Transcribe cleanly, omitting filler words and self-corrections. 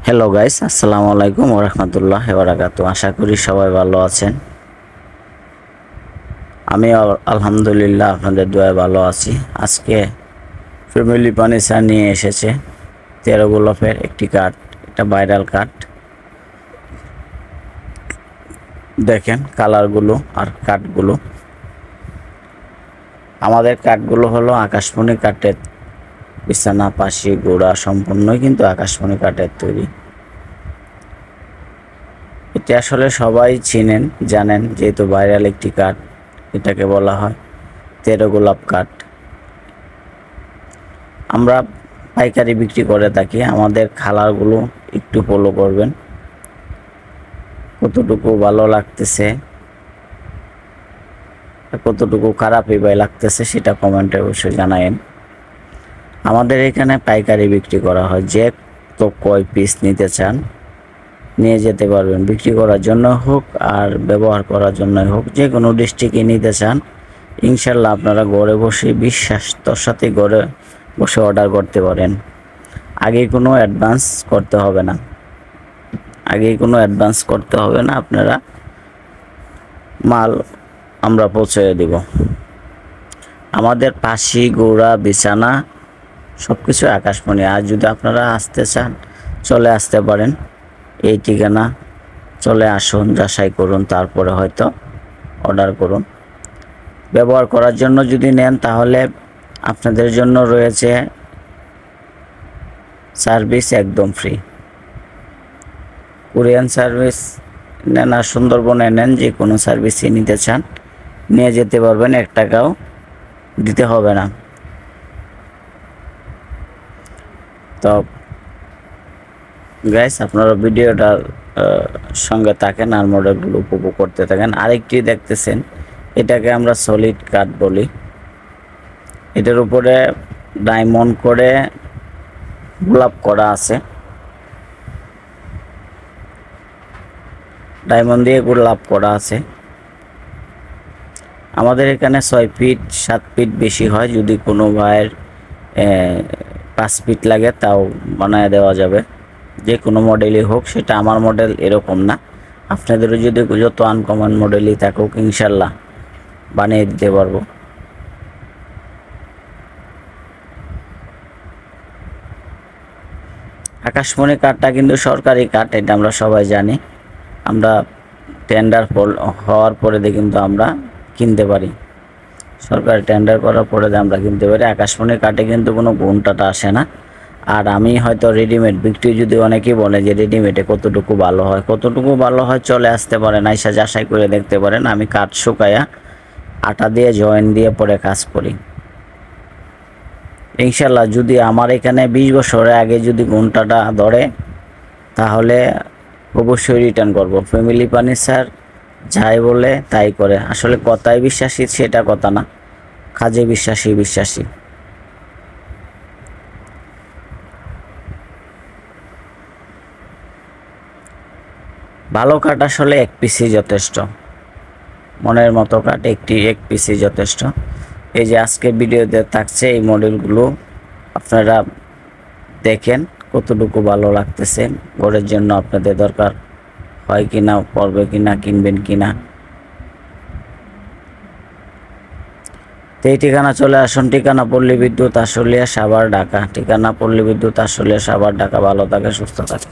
Hello guys, আসসালামু আলাইকুম ওয়া রাহমাতুল্লাহি ওয়া বারাকাতুহু। আশা করি সবাই ভালো আছেন। আমি আলহামদুলিল্লাহ আপনাদের দোয়ায় ভালো আছি। আজকে ফ্যামিলি ফার্নিচার নিয়ে এসেছে 13 গোলাপের একটি কাঠ। এটা ভাইরাল কাঠ। দেখেন কালারগুলো আর কাঠগুলো। আমাদের কাঠগুলো হলো আকাশমণি কাঠের, বিছানা পাশি গোড়া সম্পূর্ণই কিন্তু আকাশমণি কাঠের তৈরি। এটা আসলে সবাই চিনেন, জানেন, যেহেতু ভাইরাল একটি কাঠ। এটাকে বলা হয় 13 গোলাপ কাঠ। আমরা পাইকারি বিক্রি করে থাকি। আমাদের কালারগুলো একটু ফলো করবেন, কতটুকু ভালো লাগতেছে, কতটুকু খারাপই ভাই লাগতেছে সেটা কমেন্টে অবশ্যই জানায়েন। আমাদের এখানে পাইকারি বিক্রি করা হয়। যে তো কয় পিস নিতে চান নিয়ে যেতে পারবেন, বিক্রি করার জন্য হোক আর ব্যবহার করার জন্যই হোক। যে কোনো ডিস্ট্রিক্টে নিতে চান ইনশাল্লাহ আপনারা ঘরে বসে বিশ্বাসের সাথে ঘরে বসে অর্ডার করতে পারেন। আগে কোনো অ্যাডভান্স করতে হবে না, আপনারা মাল আমরা পৌঁছে দেব। আমাদের পাশি গোড়া বিছানা সব কিছু আকাশমণি। আর যদি আপনারা আসতে চান চলে আসতে পারেন। এই ঠিকানা, চলে আসুন, যাচাই করুন, তারপরে হয়তো অর্ডার করুন। ব্যবহার করার জন্য যদি নেন তাহলে আপনাদের জন্য রয়েছে সার্ভিস একদম ফ্রি। কোরিয়ান সার্ভিস নেন আর সুন্দরবনে নেন, যে কোনো সার্ভিসই নিতে চান নিয়ে যেতে পারবেন, 1 টাকাও দিতে হবে না। তো গাইস, আপনারা ভিডিওটার সঙ্গে থাকেন আর মডেলগুলো উপভোগ করতে থাকেন। আরেকটি দেখতেছেন, এটাকে আমরা সলিড কাঠ বলি। এটার উপরে ডায়মন্ড করে গোলাপ করা আছে, ডায়মন্ড দিয়ে গোলাপ করা আছে। আমাদের এখানে 6 ফিট 7 ফিট বেশি হয়। যদি কোনো ভাইয়ের 5 ফিট লাগে তাও বানায় দেওয়া যাবে, যে কোনো মডেলই হোক। সেটা আমার মডেল এরকম না, আপনাদেরও যদি যত আনকমন মডেলই থাকুক ইনশাল্লাহ বানিয়ে দিতে পারবো। আকাশমণি কাঠটা কিন্তু সরকারি কাঠ, এটা আমরা সবাই জানি। আমরা টেন্ডার হওয়ার পরে কিন্তু আমরা কিনতে পারি, সরকার টেন্ডার করার পরে আমরা কিনতে পারি। আকাশমণি কাঠে কিন্তু কোনো গুণটাটা আসে না। আর আমি হয়তো রেডিমেড বিক্রি, যদি অনেকেই বলে যে রেডিমেডে কতটুকু ভালো হয়, চলে আসতে পারেন, আইসা যাচাই করে দেখতে পারেন। আমি কাঠ শুকায়া আটা দিয়ে জয়েন দিয়ে পরে কাজ করি ইনশাল্লাহ। যদি আমার এখানে 20 বছরের আগে যদি ঘন্টাটা ধরে তাহলে অবশ্যই রিটার্ন করব। ফ্যামিলি ফার্নিচার যাই বলে তাই করে। আসলে কথায় বিশ্বাসী সেটা কথা না, কাজে বিশ্বাসী। ভালো কাঠ আসলে 1 পিসই যথেষ্ট, মনের মতো কাঠ এক পিসই যথেষ্ট। এই যে আজকে ভিডিওতে থাকছে এই মডেলগুলো, আপনারা দেখেন কতটুকু ভালো লাগতেছে। ঘরের জন্য আপনাদের দরকার হয় কিনা, পড়বে কিনা, কিনবেন কিনা। তো এই ঠিকানা চলে আসুন। ঠিকানা পল্লী বিদ্যুৎ, আশুলিয়া, সাভার, ঢাকা। ভালো থাকে, সুস্থ থাকে।